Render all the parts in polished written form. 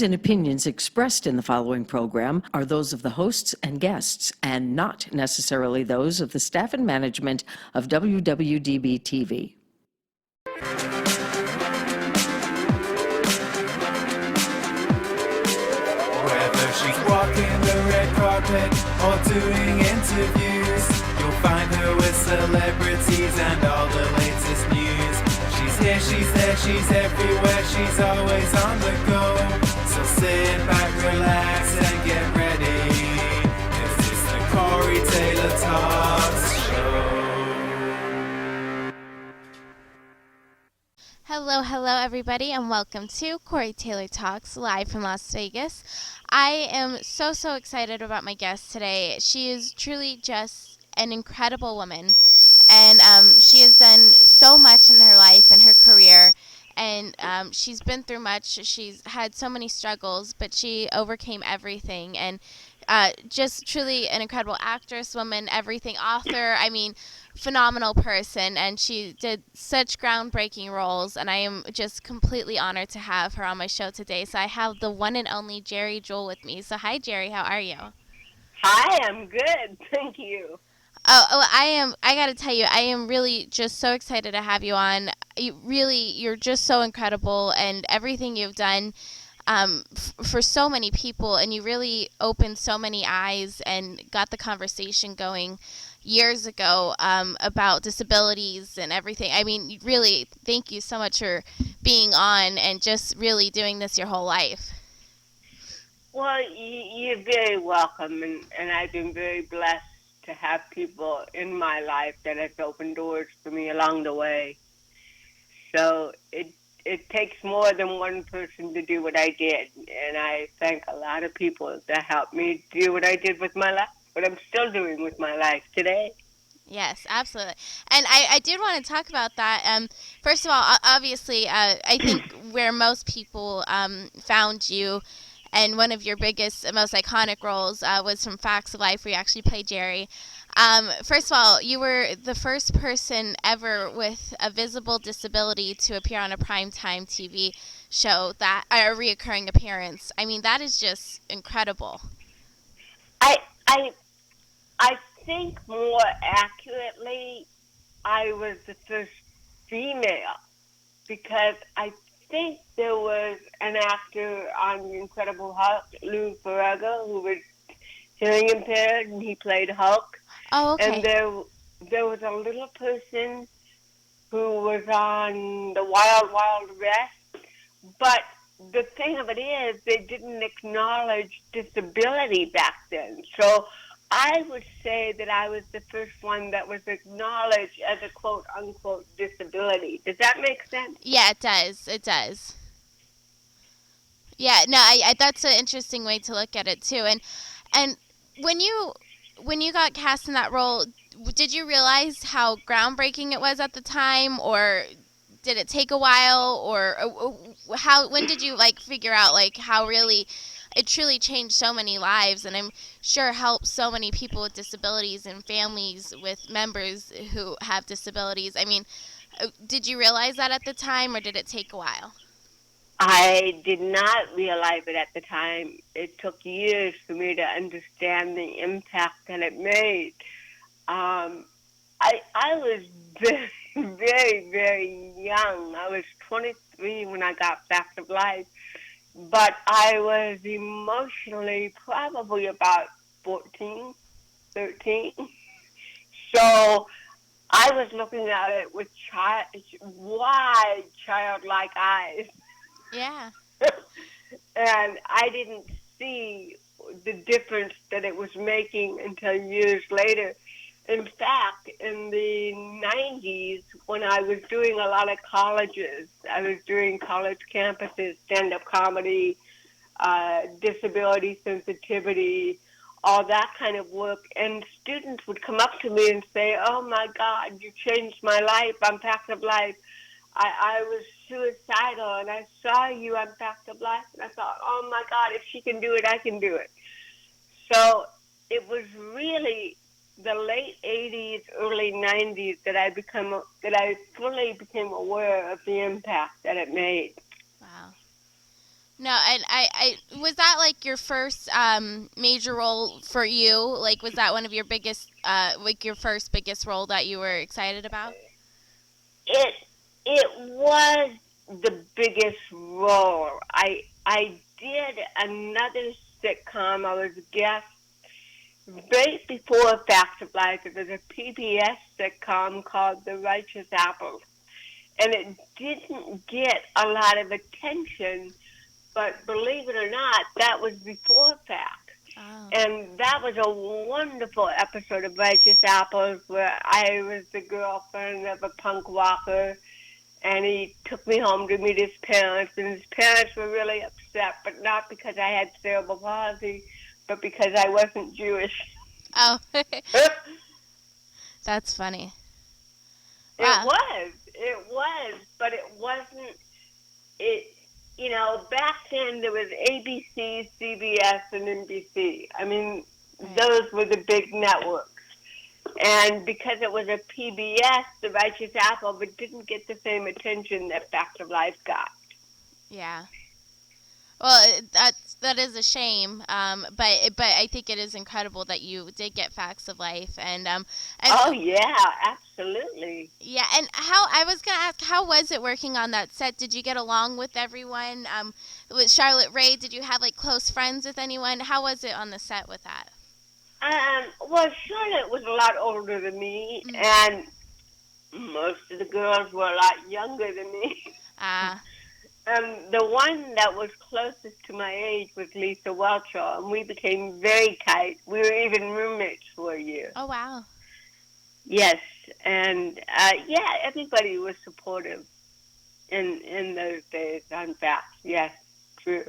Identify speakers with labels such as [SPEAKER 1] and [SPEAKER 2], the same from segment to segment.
[SPEAKER 1] views and opinions expressed in the following program are those of the hosts and guests, and not necessarily those of the staff and management of WWDB-TV.
[SPEAKER 2] Whether she's walking the red carpet or doing interviews, you'll find her with celebrities and all the latest news. She's here, she's there, she's everywhere, she's always on the go. So sit back, relax, and get ready, 'cause it's the Corey Taylor Talks Show.
[SPEAKER 3] Hello everybody, and welcome to Corey Taylor Talks, live from Las Vegas. I am so excited about my guest today. She is truly just an incredible woman, and she has done so much in her life and her career, and she's been through much. She's had so many struggles, but she overcame everything, and just truly an incredible actress, woman, everything, author. I mean, phenomenal person, and she did such groundbreaking roles, and I am just completely honored to have her on my show today. So I have the one and only Jewell with me. So hi, Geri, how are you?
[SPEAKER 4] Hi, I'm good, thank you.
[SPEAKER 3] I gotta tell you, I am really just so excited to have you on. You're just so incredible, and everything you've done for so many people, and you really opened so many eyes and got the conversation going years ago about disabilities and everything. I mean, really, thank you so much for being on and just really doing this your whole life.
[SPEAKER 4] Well, you're very welcome, and I've been very blessed to have people in my life that have opened doors for me along the way. So it takes more than one person to do what I did, and I thank a lot of people that helped me do what I did with my life, what I'm still doing with my life today.
[SPEAKER 3] Yes, absolutely. And I did want to talk about that. First of all, obviously, I think where most people found you, and one of your biggest, most iconic roles was from Facts of Life, where you actually played Geri. First of all, you were the first person ever with a visible disability to appear on a primetime TV show, that a reoccurring appearance. I mean, that is just incredible.
[SPEAKER 4] I think more accurately, I was the first female, because I think there was an actor on The Incredible Hulk, Lou Ferrigno, who was hearing impaired, and he played Hulk.
[SPEAKER 3] Oh, okay.
[SPEAKER 4] And there was a little person who was on the Wild Wild West, but the thing of it is, they didn't acknowledge disability back then. So I would say that I was the first one that was acknowledged as a quote-unquote disability. Does that make sense?
[SPEAKER 3] Yeah, it does. It does. Yeah, no, I that's an interesting way to look at it too. And when you got cast in that role, did you realize how groundbreaking it was at the time, or did it take a while, or when did you figure out how really it truly changed so many lives, and I'm sure helped so many people with disabilities and families with members who have disabilities? I mean, did you realize that at the time, or did it take a while?
[SPEAKER 4] I did not realize it at the time. It took years for me to understand the impact that it made. I was very young. I was 23 when I got Fact of Life, but I was emotionally probably about 14, 13. So I was looking at it with wide childlike eyes.
[SPEAKER 3] Yeah.
[SPEAKER 4] And I didn't see the difference that it was making until years later. In fact, in the 90s, when I was doing a lot of colleges, I was doing college campuses, stand-up comedy, disability sensitivity, all that kind of work, and students would come up to me and say, "Oh my God, you changed my life. I'm Fact of Life. I was suicidal, and I saw you on Fact of Life, and I thought, oh my God, if she can do it, I can do it." So it was really the late 80s, early 90s that I fully became aware of the impact that it made.
[SPEAKER 3] Wow. No, and I was that like your first major role for you? Like, was that one of your biggest, like your first biggest role that you were excited about?
[SPEAKER 4] It it was the biggest role. I did another sitcom. I was a guest right before Facts of Life. It was a PBS sitcom called The Righteous Apples, and it didn't get a lot of attention. But believe it or not, that was before Facts.
[SPEAKER 3] Oh.
[SPEAKER 4] And that was a wonderful episode of Righteous Apples where I was the girlfriend of a punk rocker, and he took me home to meet his parents, and his parents were really upset, but not because I had cerebral palsy, but because I wasn't Jewish.
[SPEAKER 3] Oh,
[SPEAKER 4] It
[SPEAKER 3] that's funny. Wow.
[SPEAKER 4] was, but it wasn't, it, back then there was ABC, CBS, and NBC. I mean,
[SPEAKER 3] Right.
[SPEAKER 4] those were the big networks. And because it was a PBS, The Righteous Apple, but didn't get the same attention that Facts of Life got.
[SPEAKER 3] Yeah. Well, that is a shame. But I think it is incredible that you did get Facts of Life, and
[SPEAKER 4] Oh, yeah, absolutely.
[SPEAKER 3] yeah, and how I was gonna ask, how was it working on that set? Did you get along with everyone? With Charlotte Rae, did you have like close friends with anyone? How was it on the set with that?
[SPEAKER 4] Well, Charlotte was a lot older than me,
[SPEAKER 3] Mm.
[SPEAKER 4] and most of the girls were a lot younger than me.
[SPEAKER 3] Ah.
[SPEAKER 4] The one that was closest to my age was Lisa Welchel, and we became very tight. We were even roommates for a year.
[SPEAKER 3] Oh wow.
[SPEAKER 4] Yes, and yeah, everybody was supportive in those days. On Facts, yes, true.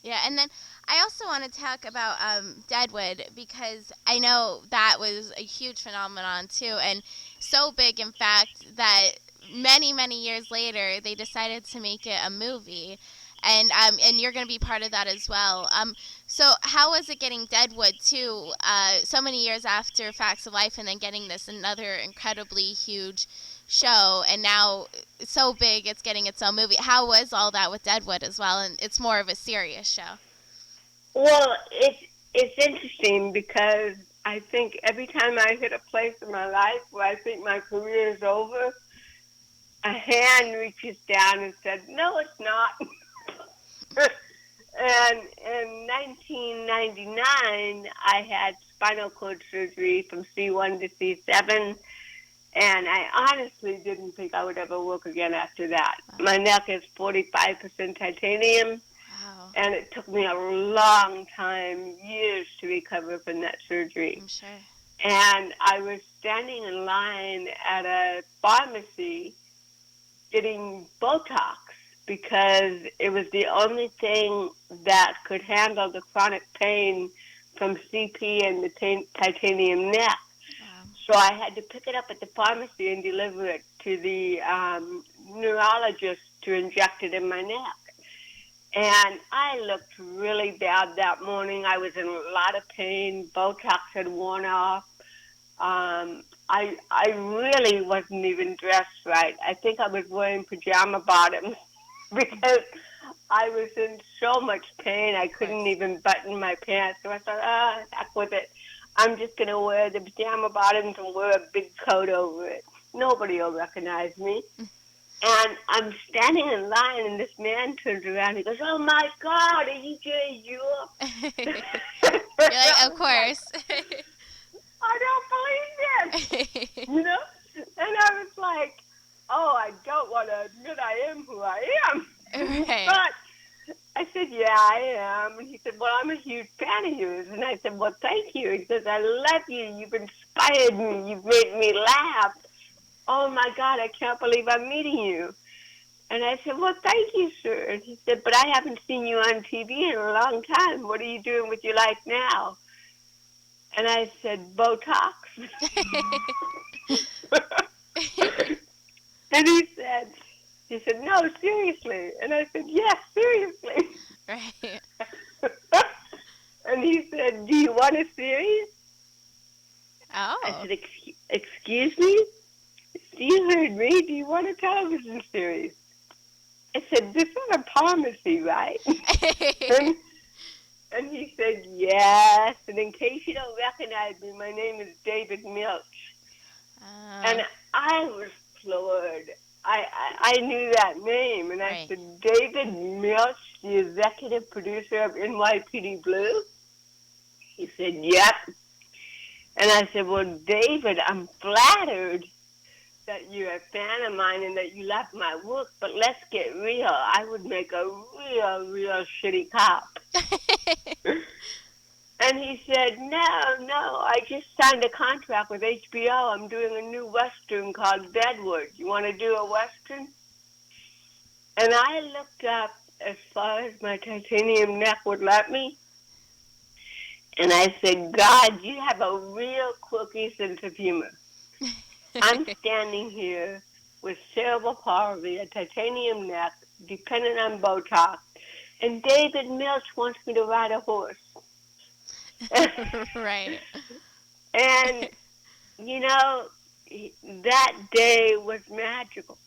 [SPEAKER 3] Yeah, and then I also want to talk about Deadwood, because I know that was a huge phenomenon too, and so big, in fact, that many years later they decided to make it a movie, and you're going to be part of that as well. So how was it getting Deadwood too? So many years after Facts of Life, and then getting this another incredibly huge show, and now it's so big it's getting its own movie. How was all that with Deadwood as well? And it's more of a serious show.
[SPEAKER 4] Well, it's interesting because I think every time I hit a place in my life where I think my career is over, a hand reaches down and said, "No, it's not." And in 1999, I had spinal cord surgery from C1 to C7, and I honestly didn't think I would ever work again after that. My neck is 45% titanium,
[SPEAKER 3] Wow.
[SPEAKER 4] and it took me a long time, years, to recover from that surgery.
[SPEAKER 3] I'm sure.
[SPEAKER 4] And I was standing in line at a pharmacy getting Botox because it was the only thing that could handle the chronic pain from CP and the titanium neck.
[SPEAKER 3] Wow.
[SPEAKER 4] So I had to pick it up at the pharmacy and deliver it to the neurologist to inject it in my neck. And I looked really bad that morning. I was in a lot of pain. Botox had worn off. I really wasn't even dressed right. I think I was wearing pajama bottoms because I was in so much pain. I couldn't even button my pants. So I thought, heck with it. I'm just going to wear the pajama bottoms and wear a big coat over it. Nobody will recognize me. And I'm standing in line, and this man turns around. He goes, "Oh my God, are you Jay Jewell?"
[SPEAKER 3] You're like, of course.
[SPEAKER 4] I don't believe it, you know. And I was like, "Oh, I don't want to admit I am who I am."
[SPEAKER 3] Right.
[SPEAKER 4] But I said, "Yeah, I am." And he said, "Well, I'm a huge fan of yours." And I said, "Well, thank you." He says, "I love you. You've inspired me. You've made me laugh. Oh my God, I can't believe I'm meeting you." And I said, "Well, thank you, sir." And he said, "But I haven't seen you on TV in a long time. What are you doing with your life now?" And I said, "Botox." And he said, "No, seriously." And I said, "Yes, seriously."
[SPEAKER 3] Right.
[SPEAKER 4] And he said, "Do you want a series?" I
[SPEAKER 3] Oh.
[SPEAKER 4] said, "Excuse me? You heard me. Do you want a television series?" I said, this is a pharmacy, right? and he said, yes. And in case you don't recognize me, my name is David Milch. And I was floored. I knew that name, and I said, David Milch, the executive producer of NYPD Blue? He said, yep. And I said, well, David, I'm flattered that you're a fan of mine and that you love my work, but let's get real. I would make a real shitty cop. And he said, no, I just signed a contract with HBO. I'm doing a new Western called Deadwood. You want to do a Western? And I looked up as far as my titanium neck would let me. And I said, God, you have a real quirky sense of humor. I'm standing here with cerebral palsy, a titanium neck, dependent on Botox, and David Milch wants me to ride a horse.
[SPEAKER 3] Right.
[SPEAKER 4] And, you know, that day was magical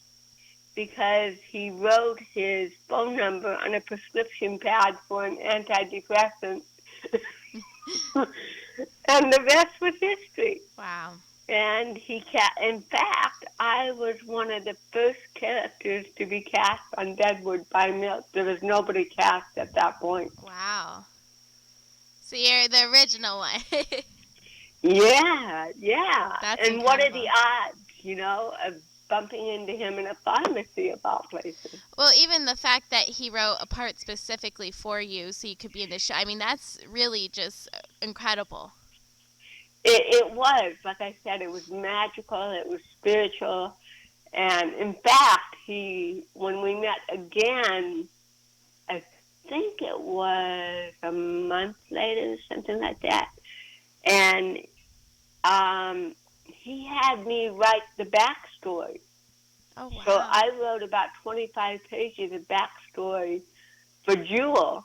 [SPEAKER 4] because he wrote his phone number on a prescription pad for an antidepressant. And the rest was history.
[SPEAKER 3] Wow.
[SPEAKER 4] And in fact, I was one of the first characters to be cast on Deadwood by Milch. There was nobody cast at that point.
[SPEAKER 3] Wow. So you're the original one.
[SPEAKER 4] Yeah.
[SPEAKER 3] That's
[SPEAKER 4] and what are
[SPEAKER 3] incredible.
[SPEAKER 4] the odds, you know, of bumping into him in a pharmacy of all places?
[SPEAKER 3] Well, even the fact that he wrote a part specifically for you so you could be in the show, I mean, that's really just incredible.
[SPEAKER 4] It was, like I said, it was magical, it was spiritual. And in fact, when we met again, I think it was a month later, something like that. And he had me write the backstory.
[SPEAKER 3] Oh, wow.
[SPEAKER 4] So I wrote about 25 pages of backstory for Jewell.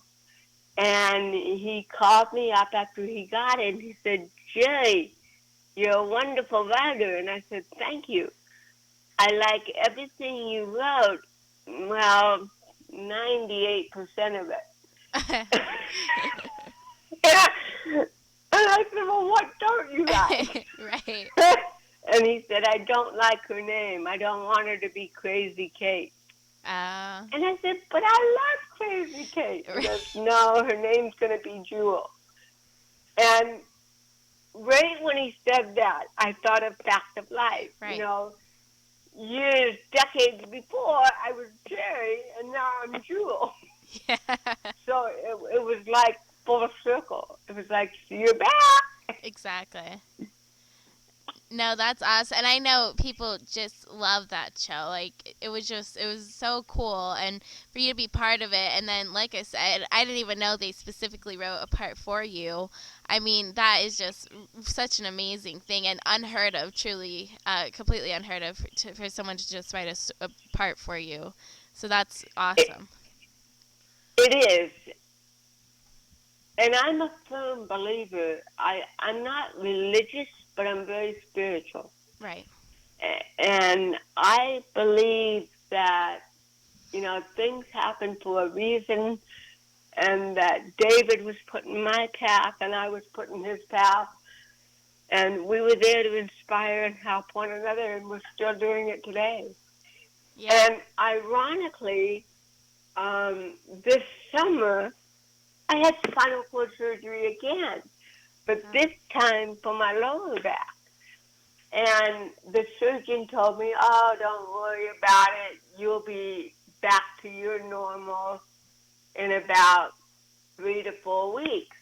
[SPEAKER 4] And he called me up after he got it, and he said, Geri, you're a wonderful writer. And I said, thank you. I like everything you wrote. Well, 98% of it. And I said, well, what don't you like?
[SPEAKER 3] Right.
[SPEAKER 4] And he said, I don't like her name. I don't want her to be Crazy Kate. And I said, but I love Crazy Kate. He goes, no, her name's going to be Jewell. And right when he said that, I thought of Fact of Life.
[SPEAKER 3] Right.
[SPEAKER 4] You know, years, decades before, I was Geri, and now I'm Jewell.
[SPEAKER 3] Yeah.
[SPEAKER 4] So it was like full circle. It was like, see, you're back.
[SPEAKER 3] Exactly. No, that's awesome. And I know people just love that show. Like, it was so cool. And for you to be part of it. And then, like I said, I didn't even know they specifically wrote a part for you. I mean, that is just such an amazing thing and unheard of, truly, completely unheard of for someone to just write a part for you. So that's awesome.
[SPEAKER 4] It is. And I'm a firm believer. I'm not religious, but I'm very spiritual.
[SPEAKER 3] Right.
[SPEAKER 4] And I believe that, you know, things happen for a reason, and that David was put in my path and I was put in his path. And we were there to inspire and help one another, and we're still doing it today. Yeah. And ironically, this summer, I had spinal cord surgery again, but this time for my lower back. And the surgeon told me, oh, don't worry about it. You'll be back to your normal in about 3 to 4 weeks.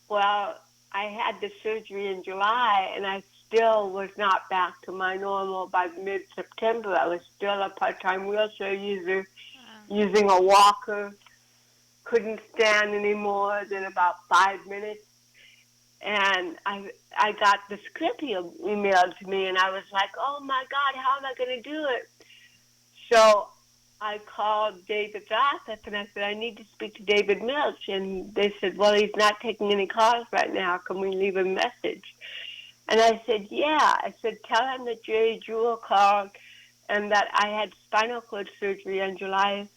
[SPEAKER 4] Well, I had the surgery in July, and I still was not back to my normal by mid-September. I was still a part-time wheelchair user, using a walker. Couldn't stand any more than about 5 minutes. And I got the script emailed to me, and I was like, oh, my God, how am I going to do it? So I called David's office, and I said, I need to speak to David Milch. And they said, well, he's not taking any calls right now. Can we leave a message? And I said, yeah. I said, tell him that Geri Jewell called and that I had spinal cord surgery on July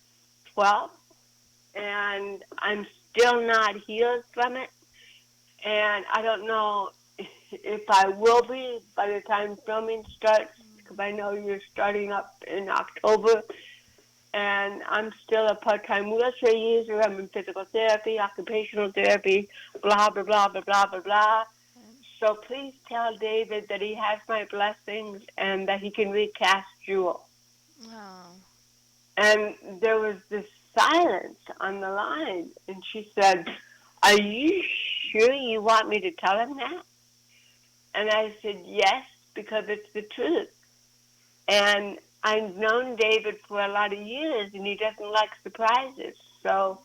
[SPEAKER 4] 12th, and I'm still not healed from it. And I don't know if I will be by the time filming starts, because I know you're starting up in October. And I'm still a part-time wheelchair user. I'm in physical therapy, occupational therapy, blah, blah, blah, blah, blah, blah, blah. So please tell David that he has my blessings and that he can recast Jewell.
[SPEAKER 3] Oh.
[SPEAKER 4] And there was this silence on the line, and she said, "Are you sure you want me to tell him that?" And I said, "Yes, because it's the truth. And I've known David for a lot of years, and he doesn't like surprises. So,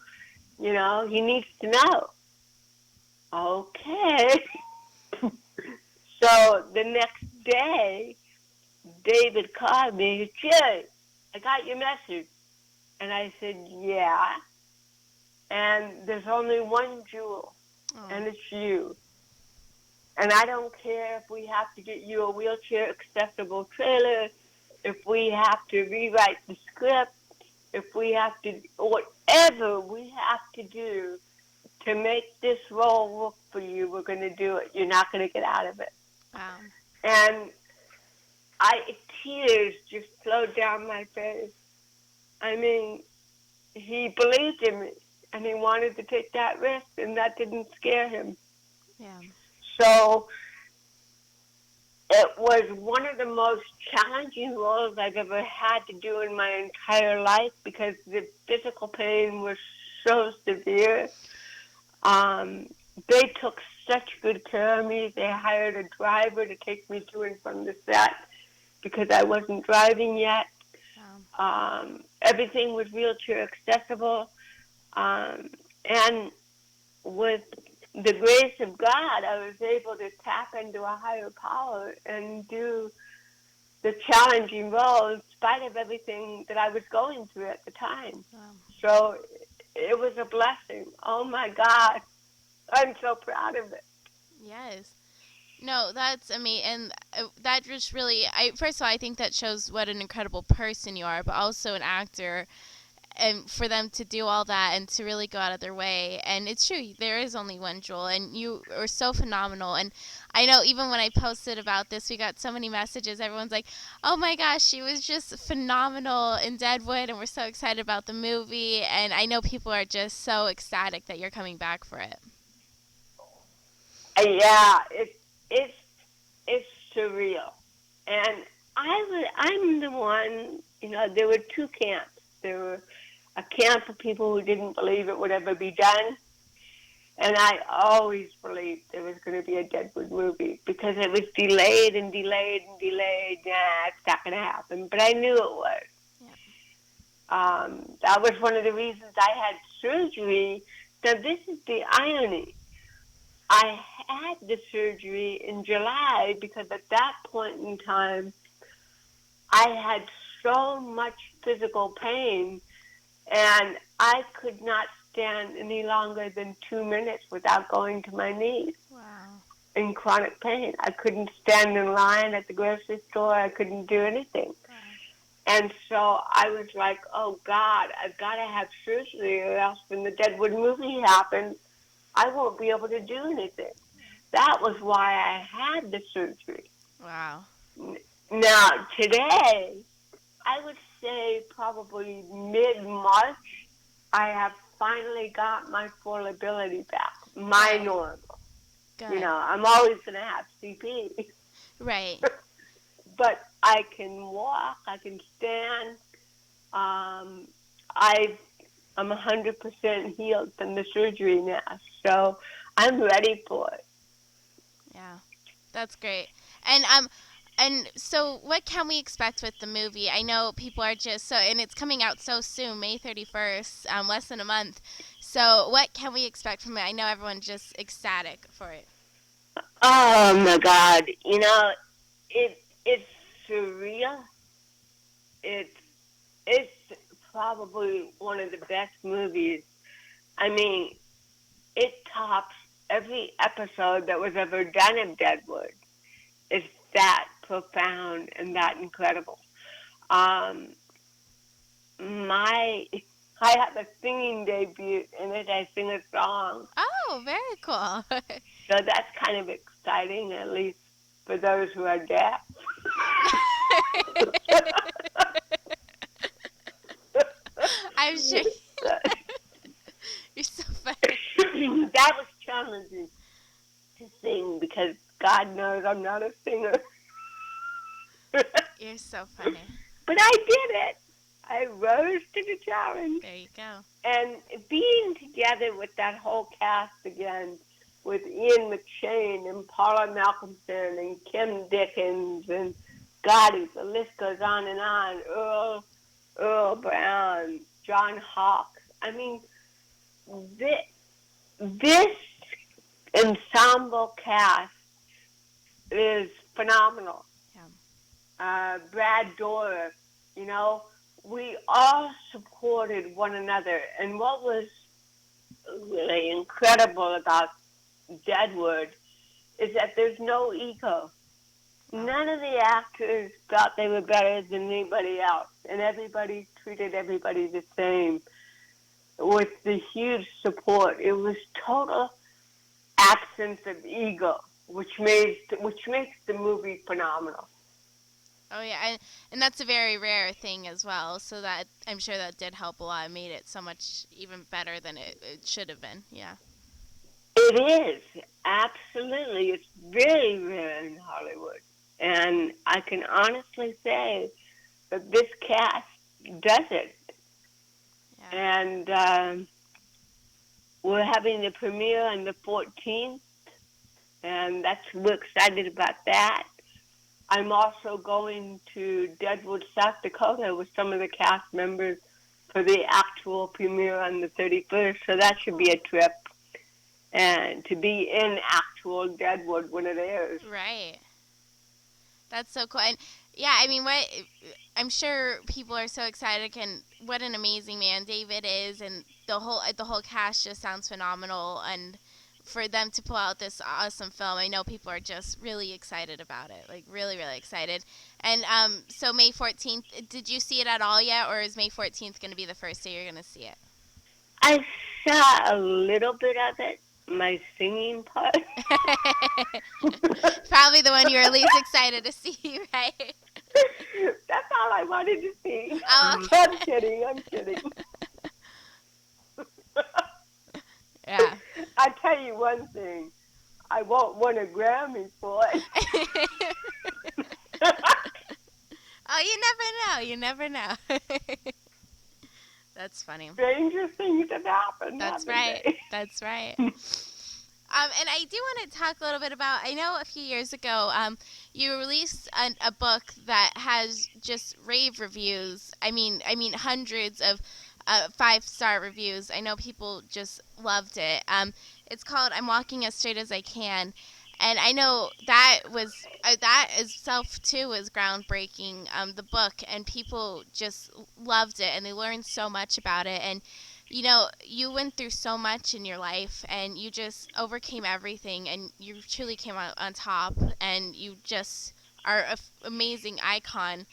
[SPEAKER 4] he needs to know." Okay. So the next day, David called me, "Geri, I got your message." And I said, "Yeah." And there's only one Jewell, and it's you. And I don't care if we have to get you a wheelchair accessible trailer, if we have to rewrite the script, if we have to, whatever we have to do to make this role work for you, we're going to do it. You're not going to get out of it.
[SPEAKER 3] Wow.
[SPEAKER 4] And tears just flowed down my face. I mean, he believed in me, and he wanted to take that risk, and that didn't scare him.
[SPEAKER 3] Yeah.
[SPEAKER 4] So it was one of the most challenging roles I've ever had to do in my entire life because the physical pain was so severe. They took such good care of me. They hired a driver to take me to and from the set because I wasn't driving yet. Everything was wheelchair accessible. And with the grace of God, I was able to tap into a higher power and do the challenging role in spite of everything that I was going through at the time.
[SPEAKER 3] Wow.
[SPEAKER 4] So it was a blessing. Oh, my God. I'm so proud of it.
[SPEAKER 3] Yes. No, that's amazing, and that just really, first of all, I think that shows what an incredible person you are, but also an actor, and for them to do all that and to really go out of their way. And it's true, there is only one Jewell, and you are so phenomenal. And I know even when I posted about this, we got so many messages. Everyone's like, "Oh my gosh, she was just phenomenal in Deadwood, and we're so excited about the movie." And I know people are just so ecstatic that you're coming back for it.
[SPEAKER 4] Yeah, it's surreal, and I'm the one. There were two camps. There were a camp of people who didn't believe it would ever be done, and I always believed there was going to be a Deadwood movie because it was delayed and delayed and delayed. Nah, it's not going to happen, but I knew it was. Yeah. That was one of the reasons I had surgery. Now this is the irony. I had the surgery in July because at that point in time, I had so much physical pain and I could not stand any longer than 2 minutes without going to my knees.
[SPEAKER 3] Wow.
[SPEAKER 4] In chronic pain. I couldn't stand in line at the grocery store. I couldn't do anything. Wow. And so I was like, oh, God, I've got to have surgery or else when the Deadwood movie happens, I won't be able to do anything. That was why I had the surgery.
[SPEAKER 3] Wow.
[SPEAKER 4] Now, today, I would say probably mid-March, I have finally got my full ability back, my normal.
[SPEAKER 3] Good.
[SPEAKER 4] I'm always going to have CP.
[SPEAKER 3] Right.
[SPEAKER 4] But I can walk, I can stand. I'm 100% healed from the surgery now, so I'm ready for it.
[SPEAKER 3] Yeah, that's great. And so what can we expect with the movie? I know people are just and it's coming out so soon, May 31st, less than a month. So what can we expect from it? I know everyone's just ecstatic for it.
[SPEAKER 4] Oh my God! It's surreal. It's probably one of the best movies. I mean, it tops every episode that was ever done in Deadwood. It's that profound and that incredible. Um, my I have a singing debut in it. I sing a song,
[SPEAKER 3] Oh, very cool.
[SPEAKER 4] so that's kind of exciting, at least for those who are deaf.
[SPEAKER 3] I'm sure you're so funny.
[SPEAKER 4] That was challenging to sing because God knows I'm not a singer.
[SPEAKER 3] You're so funny.
[SPEAKER 4] But I did it. I rose to the challenge.
[SPEAKER 3] There you go.
[SPEAKER 4] And being together with that whole cast again, with Ian McShane and Paula Malcolmson and Kim Dickens and Gotti, the list goes on and on. Earl Brown, John Hawkes. I mean, this ensemble cast is phenomenal. Brad Dourif, we all supported one another. And what was really incredible about Deadwood is that there's no ego. None of the actors thought they were better than anybody else, and everybody treated everybody the same with the huge support. It was total absence of ego, which makes the movie phenomenal.
[SPEAKER 3] Oh yeah, and that's a very rare thing as well. So that I'm sure that did help a lot. It made it so much even better than it should have been. Yeah.
[SPEAKER 4] It is absolutely. It's very rare in Hollywood, and I can honestly say that this cast does it.
[SPEAKER 3] Yeah.
[SPEAKER 4] And we're having the premiere on the 14th, and we're excited about that. I'm also going to Deadwood, South Dakota with some of the cast members for the actual premiere on the 31st, so that should be a trip. And to be in actual Deadwood when it airs.
[SPEAKER 3] Right. That's so cool. And yeah, I mean, I'm sure people are so excited. What an amazing man David is, and the whole cast just sounds phenomenal. And for them to pull out this awesome film, I know people are just really excited about it, like really, really excited. And so May 14th, did you see it at all yet, or is May 14th going to be the first day you're going to see it?
[SPEAKER 4] I saw a little bit of it, my singing part.
[SPEAKER 3] Probably the one you were least excited to see, right?
[SPEAKER 4] That's all I wanted to see.
[SPEAKER 3] Oh, okay.
[SPEAKER 4] I'm kidding.
[SPEAKER 3] Yeah.
[SPEAKER 4] I tell you one thing, I won't win a Grammy for it.
[SPEAKER 3] Oh, you never know. You never know. That's funny.
[SPEAKER 4] Stranger things have happened.
[SPEAKER 3] That's right. That's right. And I do want to talk a little bit about, I know a few years ago, you released a book that has just rave reviews. I mean hundreds of 5-star reviews. I know people just loved it. It's called I'm Walking as Straight as I Can. And I know that itself too was groundbreaking, the book, and people just loved it and they learned so much about it. And you went through so much in your life and you just overcame everything and you truly came out on top, and you just are an amazing icon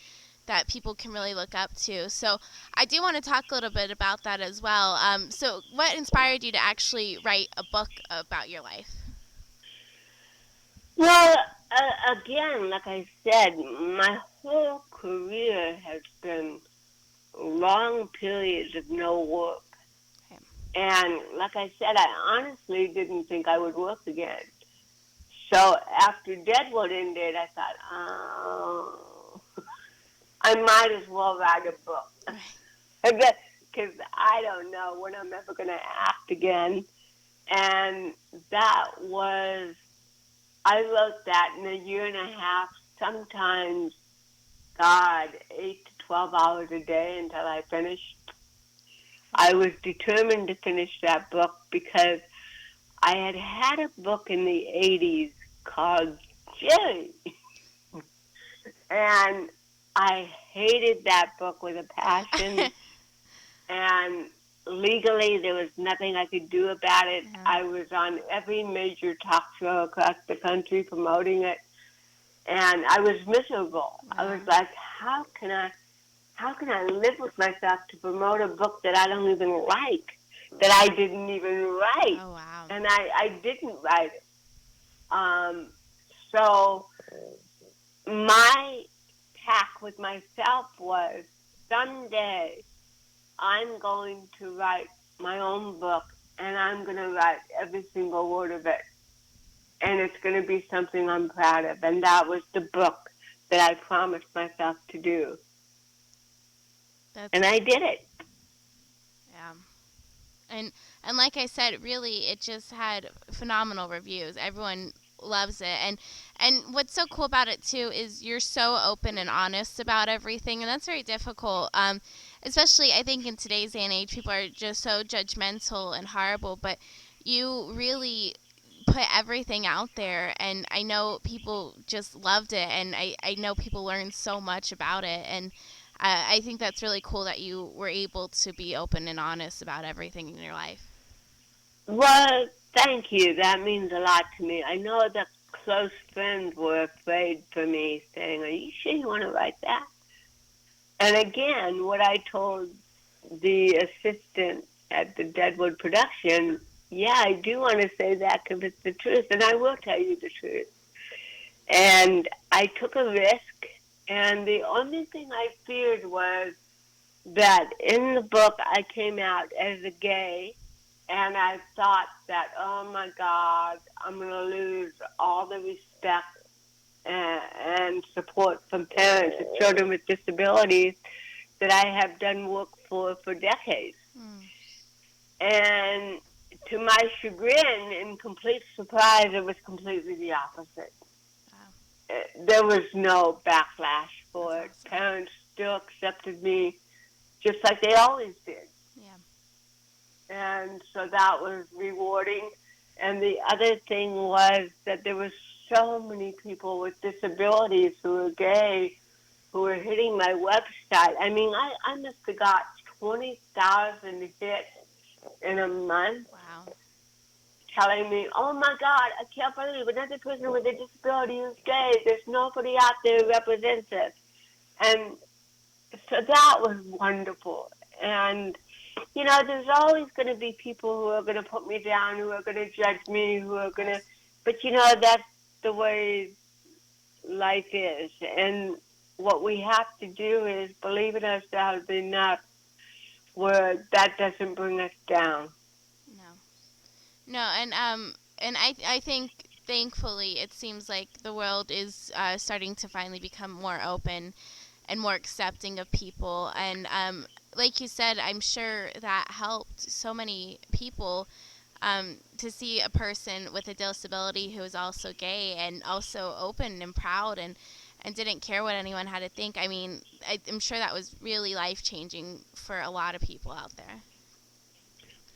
[SPEAKER 3] that people can really look up to. So I do want to talk a little bit about that as well. So what inspired you to actually write a book about your life?
[SPEAKER 4] Well, again, like I said, my whole career has been long periods of no work.
[SPEAKER 3] Okay.
[SPEAKER 4] And like I said, I honestly didn't think I would work again. So after Deadwood ended, I thought, oh, I might as well write a book. Because I don't know when I'm ever going to act again. And that was, I wrote that in a year and a half, sometimes, God, 8 to 12 hours a day until I finished. I was determined to finish that book because I had a book in the 80s called Geri. And I hated that book with a passion. And legally, there was nothing I could do about it.
[SPEAKER 3] Yeah.
[SPEAKER 4] I was on every major talk show across the country promoting it. And I was miserable.
[SPEAKER 3] Yeah.
[SPEAKER 4] I was like, how can I how can I live with myself to promote a book that I don't even like, that I didn't even write,
[SPEAKER 3] Oh, wow.
[SPEAKER 4] and I didn't write it. Um, so my pact with myself was someday I'm going to write my own book, and I'm going to write every single word of it, and it's going to be something I'm proud of. And that was the book that I promised myself to do,
[SPEAKER 3] That's
[SPEAKER 4] and I did it.
[SPEAKER 3] yeah. And like I said, really, it just had phenomenal reviews. Everyone loves it, and what's so cool about it too is you're so open and honest about everything, and that's very difficult. Especially I think in today's day and age, people are just so judgmental and horrible, but you really put everything out there, and I know people just loved it, and I know people learned so much about it, and I think that's really cool that you were able to be open and honest about everything in your life.
[SPEAKER 4] Well, thank you. That means a lot to me. I know that close friends were afraid for me, saying, "Are you sure you want to write that?" And again, what I told the assistant at the Deadwood production, yeah, I do want to say that because it's the truth, and I will tell you the truth. And I took a risk, and the only thing I feared was that in the book I came out as a gay, and I thought that, oh my God, I'm going to lose all the respect and support from parents of children with disabilities that I have done work for decades.
[SPEAKER 3] Mm.
[SPEAKER 4] And to my chagrin and complete surprise, it was completely the opposite.
[SPEAKER 3] Wow.
[SPEAKER 4] There was no backlash
[SPEAKER 3] That's
[SPEAKER 4] for it.
[SPEAKER 3] awesome.
[SPEAKER 4] Parents still accepted me just like they always did.
[SPEAKER 3] Yeah.
[SPEAKER 4] And so that was rewarding. And the other thing was that there were so many people with disabilities who were gay who were hitting my website. I mean, I must have got 20,000 hits in a month
[SPEAKER 3] Wow.
[SPEAKER 4] telling me, oh my God, I can't believe another person with a disability is gay. There's nobody out there who represents us. And so that was wonderful. And, you know, there's always going to be people who are going to put me down, who are going to judge me, who are
[SPEAKER 3] Of
[SPEAKER 4] going to,
[SPEAKER 3] course.
[SPEAKER 4] but you know, that's the way life is. And what we have to do is believe in ourselves enough where that doesn't bring us down.
[SPEAKER 3] No. No, and I think thankfully it seems like the world is starting to finally become more open and more accepting of people, and like you said, I'm sure that helped so many people to see a person with a disability who is also gay and also open and proud and didn't care what anyone had to think. I mean, I'm sure that was really life changing for a lot of people out there.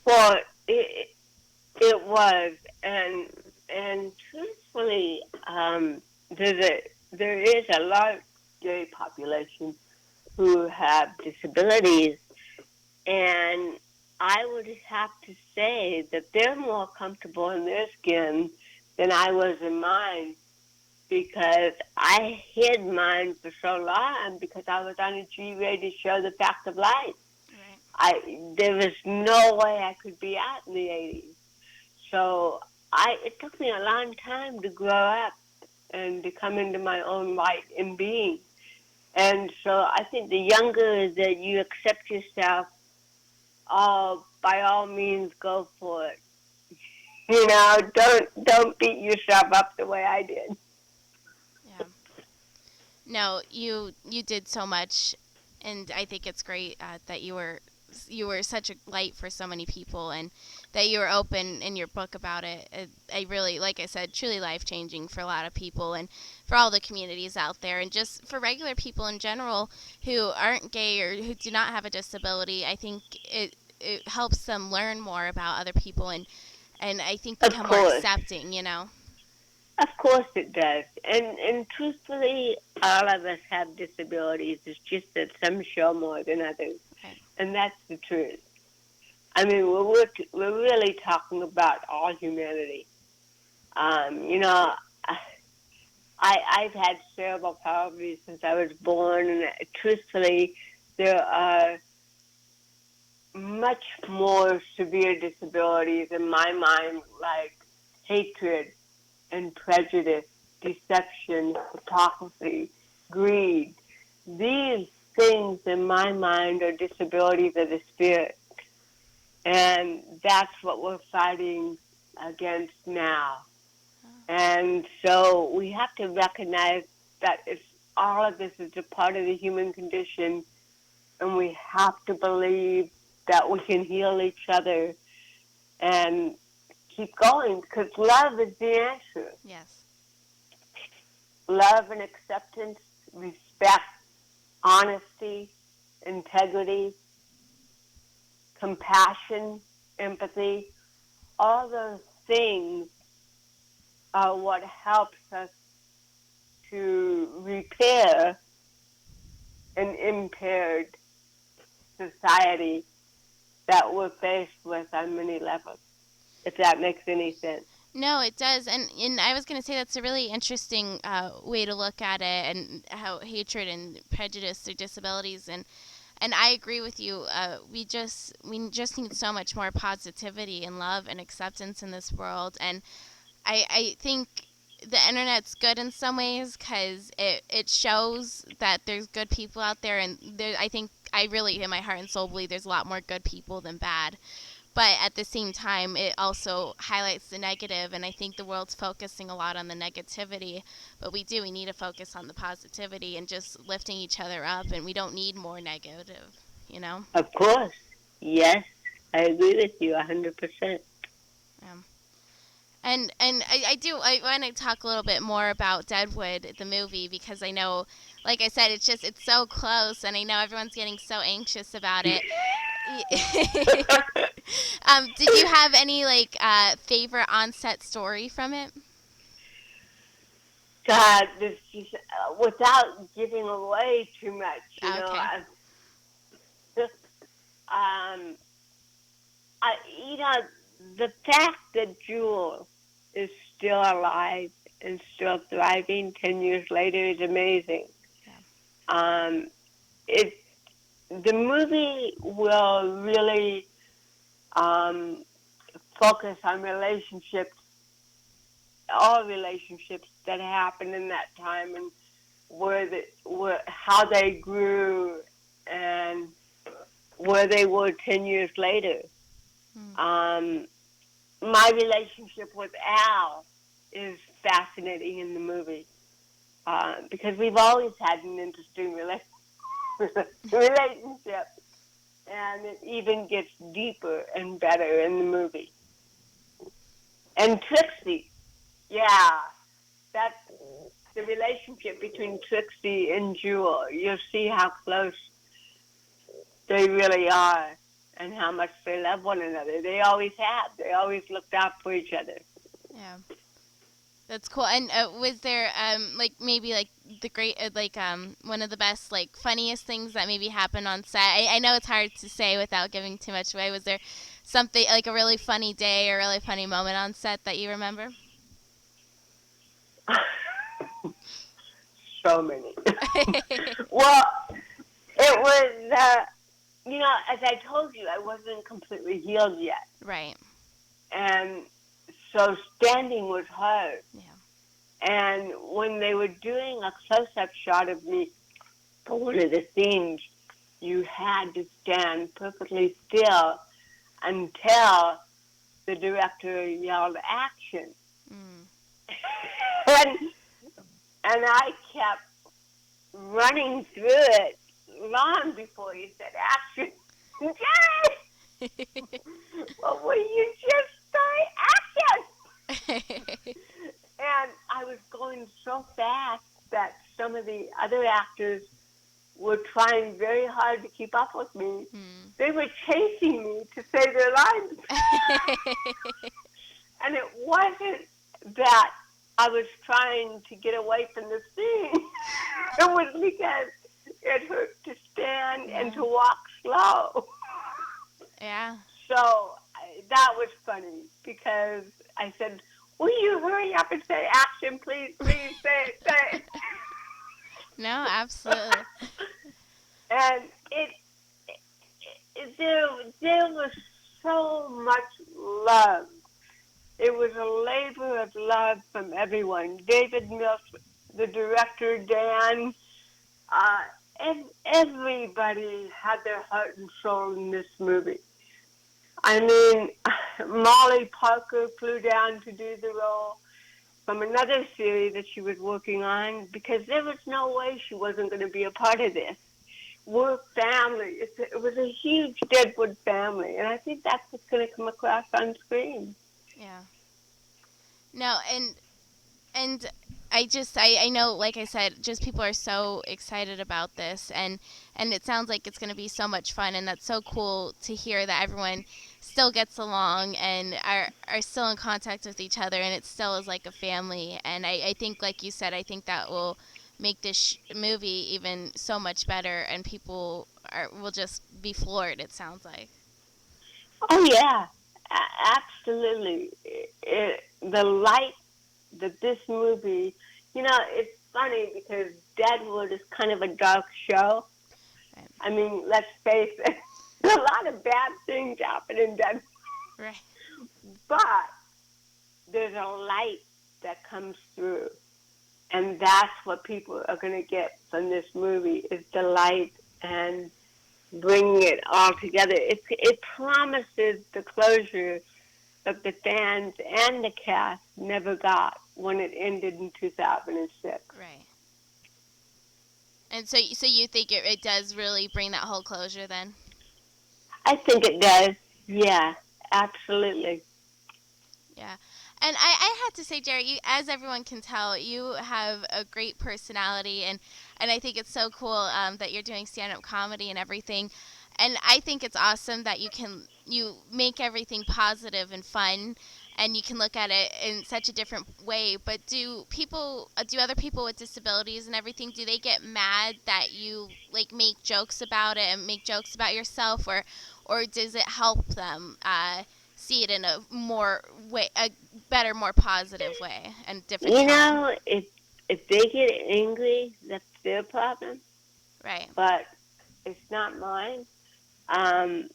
[SPEAKER 4] Well, it was, and truthfully, there is a large gay population who have disabilities, and I would have to say that they're more comfortable in their skin than I was in mine because I hid mine for so long because I was on a G-rated show, The Fact of Life.
[SPEAKER 3] Right.
[SPEAKER 4] There was no way I could be out in the 80s. So it took me a long time to grow up and to come into my own right in being. And so I think the younger that you accept yourself, by all means, go for it. You know, don't beat yourself up the way I did.
[SPEAKER 3] Yeah. No, you did so much, and I think it's great that you were such a light for so many people, and that you were open in your book about it. I really, like I said, truly life changing for a lot of people, and for all the communities out there, and just for regular people in general who aren't gay or who do not have a disability. I think it helps them learn more about other people, and I think
[SPEAKER 4] Of
[SPEAKER 3] become more
[SPEAKER 4] course.
[SPEAKER 3] accepting. You know.
[SPEAKER 4] Of course it does. And truthfully, all of us have disabilities. It's just that some show more than others.
[SPEAKER 3] Right.
[SPEAKER 4] And that's the truth. I mean, we're really talking about all humanity. You know, I've had cerebral palsy since I was born, and truthfully, there are much more severe disabilities in my mind, like hatred and prejudice, deception, hypocrisy, greed. These things in my mind are disabilities of the spirit. And that's what we're fighting against now. And so we have to recognize that all of this is a part of the human condition, and we have to believe that we can heal each other and keep going, because love is the answer.
[SPEAKER 3] Yes.
[SPEAKER 4] Love and acceptance, respect, honesty, integrity, compassion, empathy, all those things are what helps us to repair an impaired society that we're faced with on many levels, if that makes any sense.
[SPEAKER 3] No, it does, and I was going to say that's a really interesting way to look at it, and how hatred and prejudice are disabilities, and I agree with you. We just need so much more positivity and love and acceptance in this world, and I think the internet's good in some ways because it shows that there's good people out there, and I think I really in my heart and soul believe there's a lot more good people than bad. But at the same time, it also highlights the negative, and I think the world's focusing a lot on the negativity. But we need to focus on the positivity and just lifting each other up, and we don't need more negative, you know?
[SPEAKER 4] Of course. Yes, I agree with you 100%.
[SPEAKER 3] And I want to talk a little bit more about Deadwood, the movie, because I know, like I said, it's so close, and I know everyone's getting so anxious about it. Did you have any favorite on-set story from it?
[SPEAKER 4] God, this is, without giving away too much, you know. The fact that Jewell is still alive and still thriving 10 years later is amazing. Yeah. The movie will really focus on relationships, all relationships that happened in that time, and how they grew and where they were 10 years later. My relationship with Al is fascinating in the movie because we've always had an interesting relationship, and it even gets deeper and better in the movie. And Trixie, yeah, that's the relationship between Trixie and Jewell. You'll see how close they really are and how much they love one another. They always have. They always looked out for each other.
[SPEAKER 3] Yeah. That's cool. And was there maybe the great one of the best funniest things that maybe happened on set? I know it's hard to say without giving too much away. Was there something like a really funny day or a really funny moment on set that you remember?
[SPEAKER 4] So many. Well, it was as I told you, I wasn't completely healed yet.
[SPEAKER 3] Right.
[SPEAKER 4] And so standing was hard.
[SPEAKER 3] Yeah.
[SPEAKER 4] And when they were doing a close-up shot of me for one of the scenes, you had to stand perfectly still until the director yelled action. And I kept running through it long before he said action. Well, will you just say action? And I was going so fast that some of the other actors were trying very hard to keep up with me. They were chasing me to say their lines. And it wasn't that I was trying to get away from the scene. It was because it hurt to stand and to walk slow.
[SPEAKER 3] Yeah.
[SPEAKER 4] So that was funny because I said, will you hurry up and say action, please, say it.
[SPEAKER 3] No, absolutely.
[SPEAKER 4] And it, there was so much love. It was a labor of love from everyone. David Mills, the director, Dan, uh, and everybody had their heart and soul in this movie. I mean, Molly Parker flew down to do the role from another series that she was working on because there was no way she wasn't going to be a part of this. We're family. It was a huge Deadwood family, and I think that's what's going to come across on screen.
[SPEAKER 3] Yeah. No, and I know, like I said, just people are so excited about this, and it sounds like it's going to be so much fun, and that's so cool to hear that everyone still gets along and are still in contact with each other, and it still is like a family. And I think, like you said, I think that will make this movie even so much better, and people will just be floored, it sounds like.
[SPEAKER 4] Oh yeah, absolutely. The light that this movie, it's funny because Deadwood is kind of a dark show.
[SPEAKER 3] Right.
[SPEAKER 4] I mean, let's face it, a lot of bad things happen in Deadwood,
[SPEAKER 3] Right.
[SPEAKER 4] but there's a light that comes through. And that's what people are going to get from this movie is the light and bringing it all together. It promises the closure that the fans and the cast never got when it ended in 2006.
[SPEAKER 3] Right. And so you think it does really bring that whole closure then?
[SPEAKER 4] I think it does. Yeah, absolutely.
[SPEAKER 3] Yeah. And I have to say, Jerry, you, as everyone can tell, you have a great personality, and I think it's so cool that you're doing stand-up comedy and everything. And I think it's awesome that you make everything positive and fun, and you can look at it in such a different way. But do other people with disabilities and everything, do they get mad that you like make jokes about it and make jokes about yourself, or does it help them see it in a better, more positive way and different
[SPEAKER 4] You
[SPEAKER 3] tone?
[SPEAKER 4] know, if they get angry, that's their problem,
[SPEAKER 3] Right.
[SPEAKER 4] but it's not mine. Um,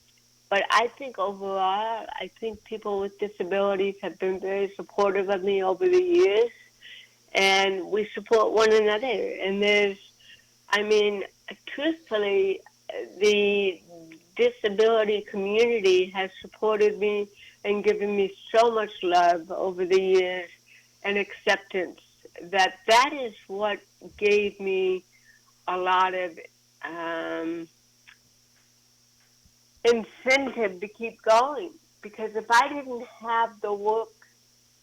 [SPEAKER 4] but I think overall, I think people with disabilities have been very supportive of me over the years, and we support one another. And I mean, truthfully, the disability community has supported me and given me so much love over the years and acceptance that is what gave me a lot of um, incentive to keep going. Because if I didn't have the work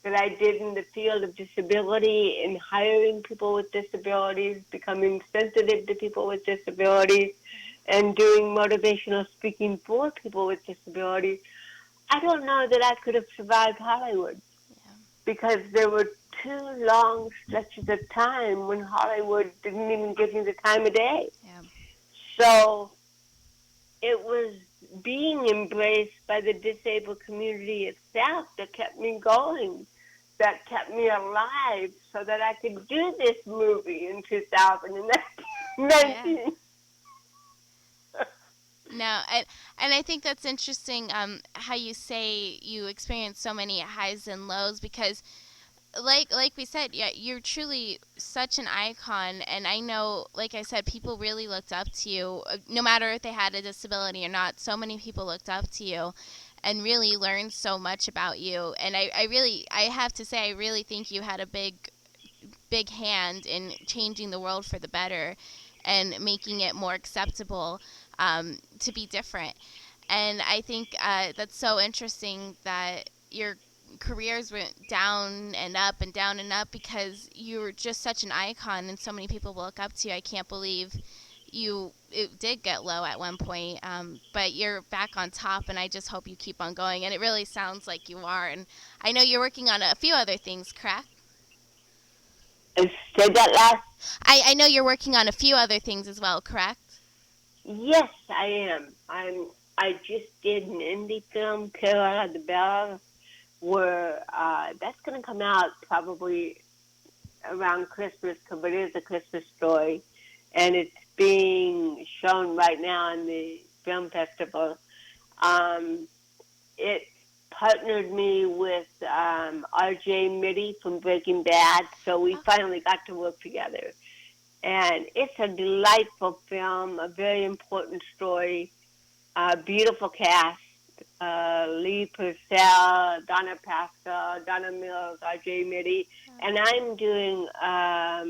[SPEAKER 4] that I did in the field of disability, in hiring people with disabilities, becoming sensitive to people with disabilities, and doing motivational speaking for people with disabilities, I don't know that I could have survived Hollywood
[SPEAKER 3] Yeah.
[SPEAKER 4] because there were 2 long stretches of time when Hollywood didn't even give me the time of day.
[SPEAKER 3] Yeah.
[SPEAKER 4] So it was being embraced by the disabled community itself that kept me going, that kept me alive so that I could do this movie in 2019.
[SPEAKER 3] Yeah. No, and I think that's interesting how you say you experience so many highs and lows because like we said, yeah, you're truly such an icon, and I know, like I said, people really looked up to you, no matter if they had a disability or not. So many people looked up to you and really learned so much about you. And I have to say, I really think you had a big hand in changing the world for the better and making it more acceptable to be different. And I think that's so interesting that your careers went down and up and down and up because you were just such an icon and so many people will look up to you. I can't believe it did get low at one point, but you're back on top, and I just hope you keep on going. And it really sounds like you are. And I know you're working on a few other things, correct?
[SPEAKER 4] Say that last.
[SPEAKER 3] I know you're working on a few other things as well, correct?
[SPEAKER 4] Yes, I am. I just did an indie film, Carol the Bell, where that's going to come out probably around Christmas because it is a Christmas story, and it's being shown right now in the film festival. It partnered me with R.J. Mitty from Breaking Bad, so we finally got to work together. And it's a delightful film, a very important story, beautiful cast. Lee Purcell, Donna Pascal, Donna Mills, R.J. Mitty, and I'm doing a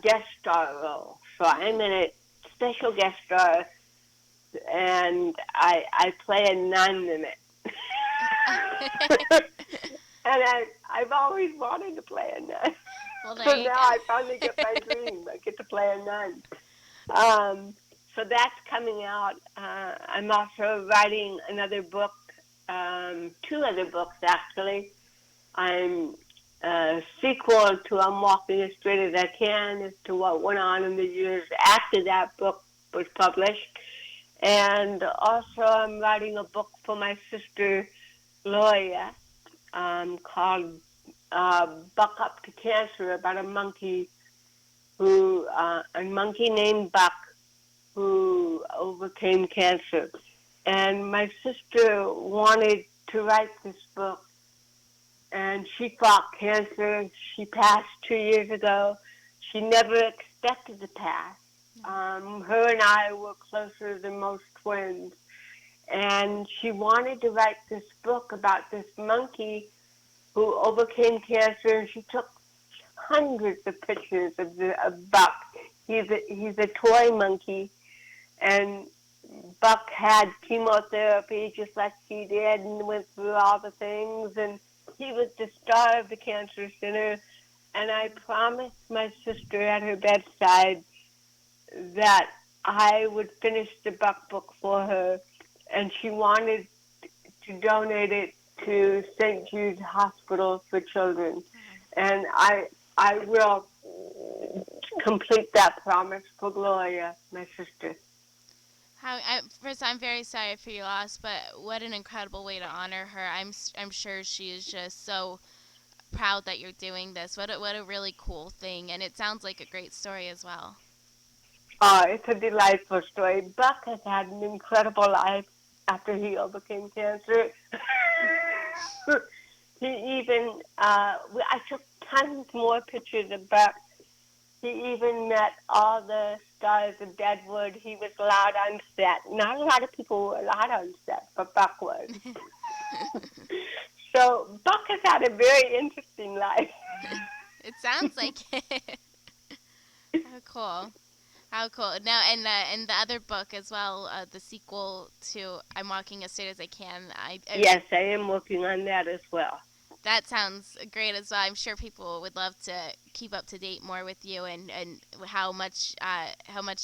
[SPEAKER 4] guest star role. So I'm in a special guest star, and I play a nun in it. And I've always wanted to play a nun.
[SPEAKER 3] Well,
[SPEAKER 4] So now I finally get my dream. I get to play a nun. So that's coming out. I'm also writing another book, two other books actually. I'm a sequel to I'm Walking as Straight as I Can as to what went on in the years after that book was published. And also I'm writing a book for my sister Gloria called Buck Up to Cancer, about a monkey named Buck who overcame cancer. And my sister wanted to write this book, and she fought cancer. She passed 2 years ago. She never expected to pass. Her and I were closer than most twins. And she wanted to write this book about this monkey who overcame cancer, and she took hundreds of pictures of Buck. He's a toy monkey, and Buck had chemotherapy just like she did and went through all the things, and he was the star of the cancer center. And I promised my sister at her bedside that I would finish the Buck book for her, and she wanted to donate it to St. Jude's Hospital for Children. And I will complete that promise for Gloria, my sister.
[SPEAKER 3] First, I'm very sorry for your loss, but what an incredible way to honor her. I'm sure she is just so proud that you're doing this. What a really cool thing, and it sounds like a great story as well.
[SPEAKER 4] Oh, it's a delightful story. Buck has had an incredible life after he overcame cancer. He even, I took tons more pictures of Buck. He even met all the stars of Deadwood. He was allowed on set. Not a lot of people were allowed on set, but Buck was. So Buck has had a very interesting life.
[SPEAKER 3] It sounds like it. How cool. How cool. Now, and the other book as well, the sequel to I'm Walking as Straight as I Can.
[SPEAKER 4] Yes, I am working on that as well.
[SPEAKER 3] That sounds great as well. I'm sure people would love to keep up to date more with you and how much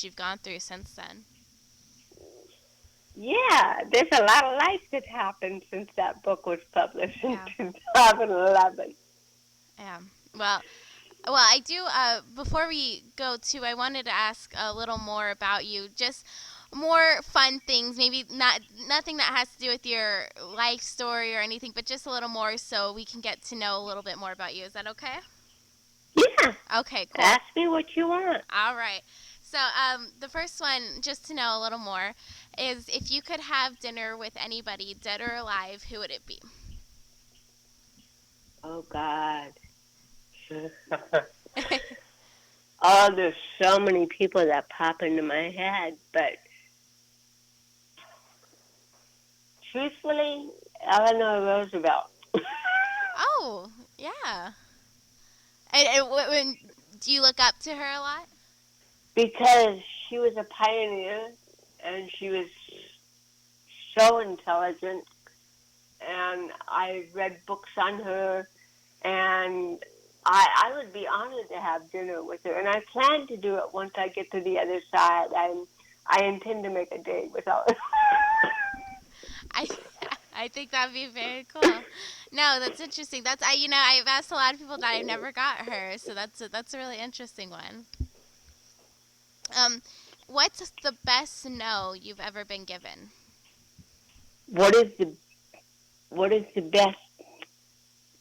[SPEAKER 3] you've gone through since then.
[SPEAKER 4] Yeah, there's a lot of life that happened since that book was published in 2011.
[SPEAKER 3] Yeah. Well, I do. Before we go to, I wanted to ask a little more about you. Just more fun things, maybe nothing that has to do with your life story or anything, but just a little more so we can get to know a little bit more about you. Is that okay?
[SPEAKER 4] Yeah.
[SPEAKER 3] Okay, cool.
[SPEAKER 4] Ask me what you want.
[SPEAKER 3] All right. So the first one, just to know a little more, is if you could have dinner with anybody, dead or alive, who would it be?
[SPEAKER 4] Oh, God. Oh, there's so many people that pop into my head, but truthfully, Eleanor Roosevelt.
[SPEAKER 3] Oh, yeah. And do you look up to her a lot?
[SPEAKER 4] Because she was a pioneer, and she was so intelligent, and I read books on her, and I would be honored to have dinner with her, and I plan to do it once I get to the other side. I intend to make a date with her.
[SPEAKER 3] I think that'd be very cool. No, that's interesting. I've asked a lot of people that I've never got her, so that's a really interesting one. What's the best no you've ever been given?
[SPEAKER 4] What is the best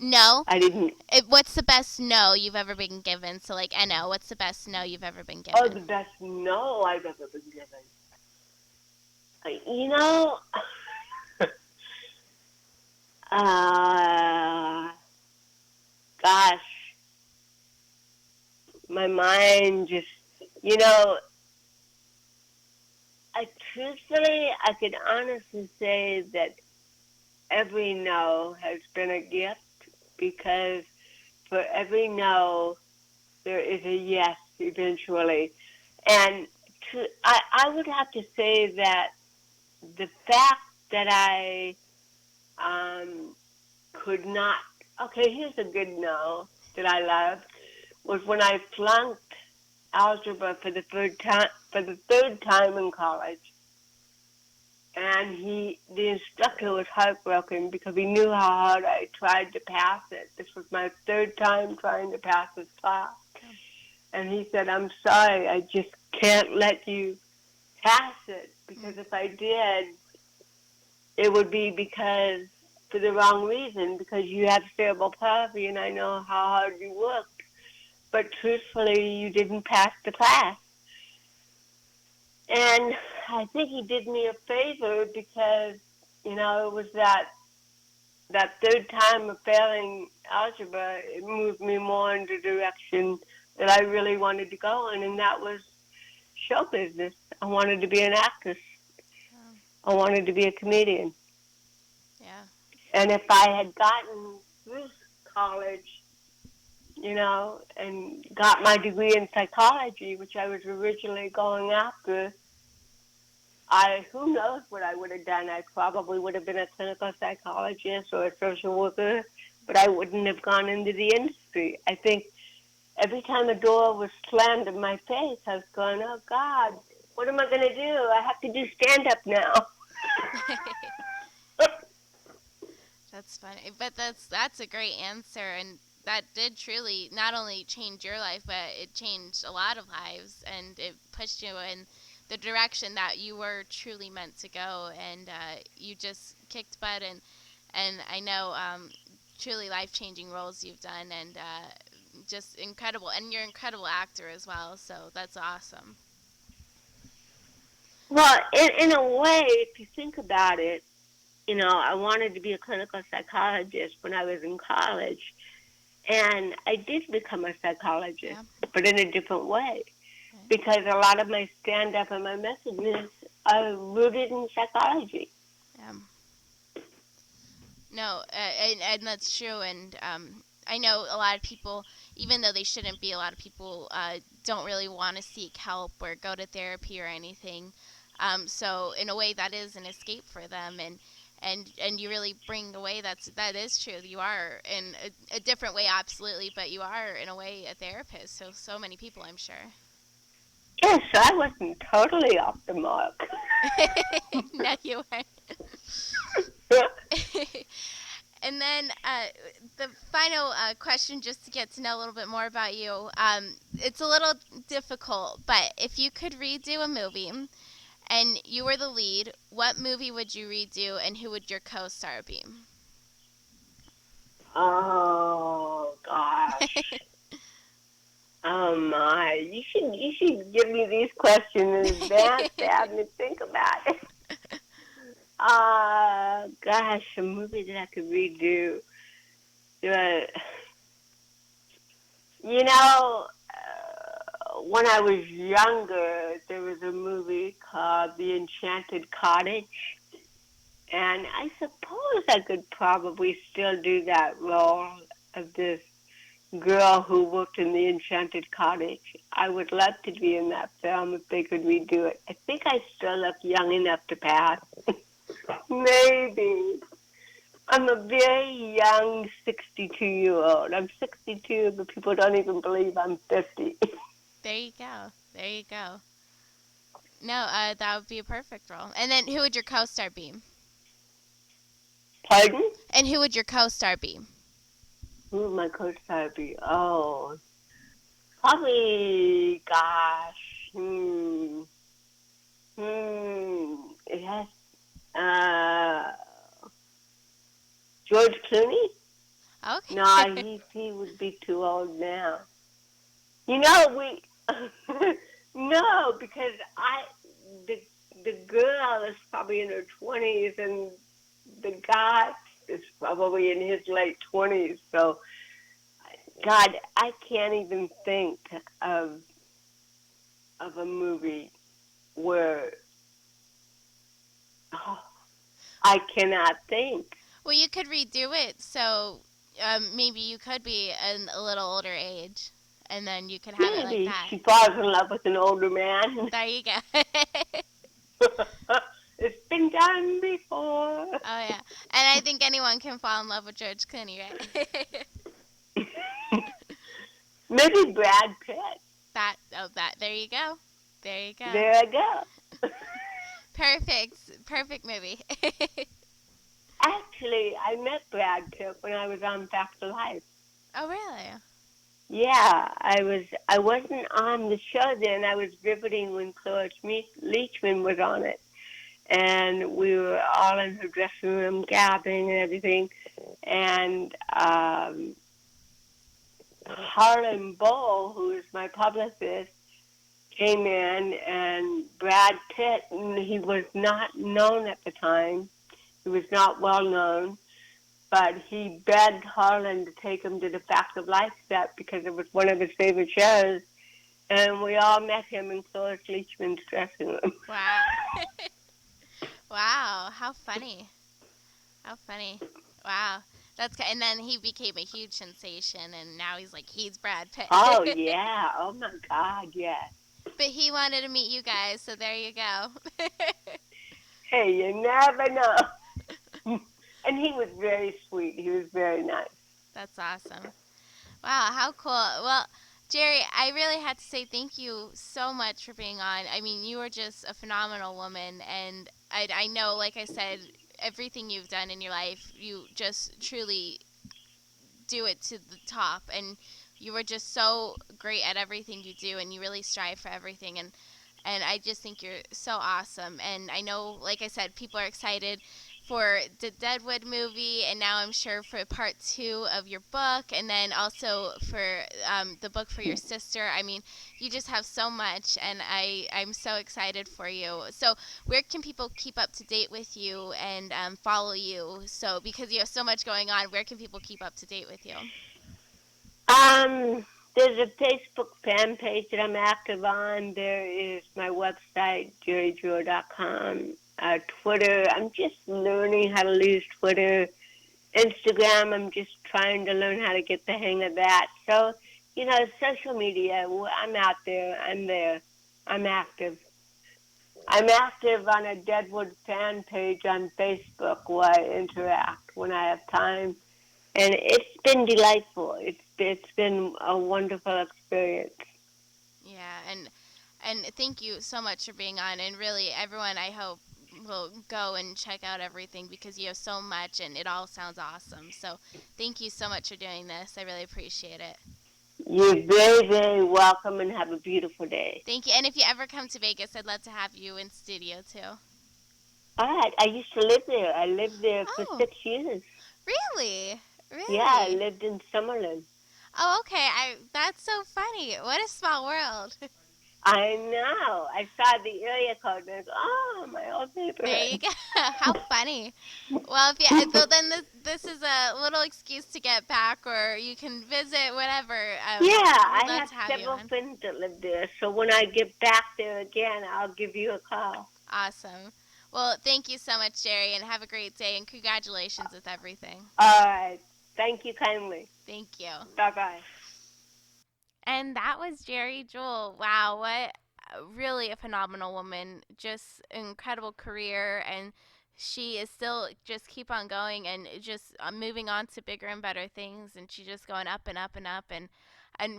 [SPEAKER 3] No?
[SPEAKER 4] I didn't.
[SPEAKER 3] What's the best no you've ever been given? So, like, NO, what's the best no you've ever been
[SPEAKER 4] Oh, the
[SPEAKER 3] given?
[SPEAKER 4] best no I've ever been given. You know, uh, gosh, my mind just, you know, truthfully, I can honestly say that every no has been a gift because for every no, there is a yes eventually. And I would have to say that the fact that I could not, okay, here's a good no that I loved, was when I flunked algebra for the third time in college. And the instructor was heartbroken because he knew how hard I tried to pass it. This was my third time trying to pass this class. And he said, I'm sorry, I just can't let you pass it because if I did, it would be because for the wrong reason, because you have cerebral palsy and I know how hard you worked. But truthfully, you didn't pass the class. And I think he did me a favor because, you know, it was that third time of failing algebra, it moved me more in the direction that I really wanted to go in, and that was show business. I wanted to be an actress. I wanted to be a comedian.
[SPEAKER 3] Yeah.
[SPEAKER 4] And if I had gotten through college, you know, and got my degree in psychology, which I was originally going after, who knows what I would have done. I probably would have been a clinical psychologist or a social worker, but I wouldn't have gone into the industry. I think every time a door was slammed in my face, I was going, oh, God, what am I going to do? I have to do stand-up now.
[SPEAKER 3] That's funny, but that's a great answer, and that did truly not only change your life, but it changed a lot of lives, and it pushed you in the direction that you were truly meant to go, and you just kicked butt, and I know truly life changing roles you've done, and just incredible, and you're an incredible actor as well, so that's awesome.
[SPEAKER 4] Well, in a way, if you think about it, you know, I wanted to be a clinical psychologist when I was in college. And I did become a psychologist,
[SPEAKER 3] Yeah.
[SPEAKER 4] but in a different way. Because a lot of my stand-up and my messages are rooted in psychology.
[SPEAKER 3] Yeah. No, and that's true. And I know a lot of people, even though they shouldn't be, a lot of people don't really want to seek help or go to therapy or anything. So in a way, that is an escape for them, and you really bring away that is true. You are in a different way, absolutely, but you are in a way a therapist. So many people, I'm sure.
[SPEAKER 4] Yes, I wasn't totally off the mark.
[SPEAKER 3] No, you weren't. And then the final question, just to get to know a little bit more about you. It's a little difficult, but if you could redo a movie and you were the lead, what movie would you redo and who would your co-star be?
[SPEAKER 4] Oh, gosh. Oh, my. You should give me these questions in advance to have me think about it. Gosh, a movie that I could redo. You know, when I was younger, there was a movie called The Enchanted Cottage. And I suppose I could probably still do that role of this girl who worked in the Enchanted Cottage. I would love to be in that film if they could redo it. I think I still look young enough to pass. Maybe. I'm a very young 62-year-old. I'm 62, but people don't even believe I'm 50.
[SPEAKER 3] There you go. There you go. No, that would be a perfect role. And then who would your co-star be?
[SPEAKER 4] Pardon?
[SPEAKER 3] And who would your co-star be?
[SPEAKER 4] Who would my co-star be? Oh, probably, gosh, it has, George Clooney? No,
[SPEAKER 3] Okay.
[SPEAKER 4] he would be too old now. You know, we no, because the the girl is probably in her 20s and the guy is probably in his late 20s. So, God, I can't even think of of a movie where oh, I cannot think.
[SPEAKER 3] Well, you could redo it, so maybe you could be a little older age, and then you could have it like
[SPEAKER 4] Maybe
[SPEAKER 3] that.
[SPEAKER 4] she falls in love with an older man.
[SPEAKER 3] There you go.
[SPEAKER 4] It's been done before.
[SPEAKER 3] Oh yeah, and I think anyone can fall in love with George Clooney, right?
[SPEAKER 4] Maybe Brad Pitt.
[SPEAKER 3] That. There you go. There you go.
[SPEAKER 4] There I go.
[SPEAKER 3] Perfect movie.
[SPEAKER 4] Actually, I met Brad Pitt when I was on Back to Life.
[SPEAKER 3] Oh really?
[SPEAKER 4] Yeah, I wasn't on the show then. I was visiting when Cloris Leachman was on it, and we were all in her dressing room gabbing and everything. And Harlan Bowl, who is my publicist, came in, and Brad Pitt, he was not known at the time. He was not well known, but he begged Harlan to take him to the Fact of Life set because it was one of his favorite shows. And we all met him in Cloris Leachman's dressing room.
[SPEAKER 3] Wow. Wow. How funny. How funny. Wow. And then he became a huge sensation, and now he's Brad Pitt.
[SPEAKER 4] Oh, yeah. Oh, my God, yes.
[SPEAKER 3] But he wanted to meet you guys, so there you go.
[SPEAKER 4] Hey, you never know. And he was very sweet. He was very nice.
[SPEAKER 3] That's awesome. Wow, how cool. Well, Geri, I really had to say thank you so much for being on. I mean, you are just a phenomenal woman, and I know, like I said, everything you've done in your life, you just truly do it to the top, and you were just so great at everything you do, and you really strive for everything, and I just think you're so awesome. And I know, like I said, people are excited for the Deadwood movie, and now I'm sure for part 2 of your book, and then also for the book for your sister. I mean, you just have so much, and I'm so excited for you. So where can people keep up to date with you and follow you? So because you have so much going on, where can people keep up to date with you?
[SPEAKER 4] There's a Facebook fan page that I'm active on. There is my website, Jewell.com. Twitter, I'm just learning how to use Twitter. Instagram, I'm just trying to learn how to get the hang of that. So, social media, I'm out there. I'm there. I'm active. I'm active on a Deadwood fan page on Facebook where I interact when I have time. And it's been delightful. It's been a wonderful experience.
[SPEAKER 3] Yeah, and thank you so much for being on. And really, everyone, I hope will go and check out everything because you have so much, and it all sounds awesome. So, thank you so much for doing this. I really appreciate it.
[SPEAKER 4] You're very, very welcome, and have a beautiful day.
[SPEAKER 3] Thank you. And if you ever come to Vegas, I'd love to have you in studio too.
[SPEAKER 4] All right. I used to live there. I lived there for
[SPEAKER 3] Oh,
[SPEAKER 4] 6 years.
[SPEAKER 3] really?
[SPEAKER 4] Yeah, I
[SPEAKER 3] Really?
[SPEAKER 4] lived in Summerlin.
[SPEAKER 3] Oh, okay. That's so funny. What a small world.
[SPEAKER 4] I know. I saw the area code and I go, oh, my old
[SPEAKER 3] There you
[SPEAKER 4] neighborhood.
[SPEAKER 3] go. How funny. Well, if you well then this is a little excuse to get back, or you can visit whatever.
[SPEAKER 4] Yeah,
[SPEAKER 3] We'd
[SPEAKER 4] I
[SPEAKER 3] love
[SPEAKER 4] have
[SPEAKER 3] to have you
[SPEAKER 4] several
[SPEAKER 3] on.
[SPEAKER 4] friends that live there. So when I get back there again, I'll give you a call.
[SPEAKER 3] Awesome. Well, thank you so much, Geri, and have a great day, and congratulations with everything.
[SPEAKER 4] All right. Thank you kindly.
[SPEAKER 3] Thank you.
[SPEAKER 4] Bye-bye.
[SPEAKER 3] And that was Geri Jewell. Wow, what really a phenomenal woman. Just an incredible career, and she is still just keep on going and just moving on to bigger and better things, and she's just going up and up and up, and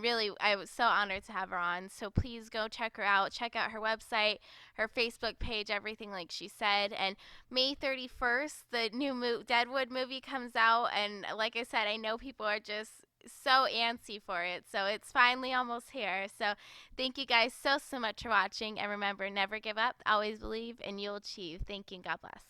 [SPEAKER 3] really I was so honored to have her on. So please go check her out. Check out her website, her Facebook page, everything like she said. And May 31st, the new Deadwood movie comes out, and like I said, I know people are just so antsy for it. So it's finally almost here. So thank you guys so much for watching, and remember, never give up, always believe, and you'll achieve. Thank you, and God bless.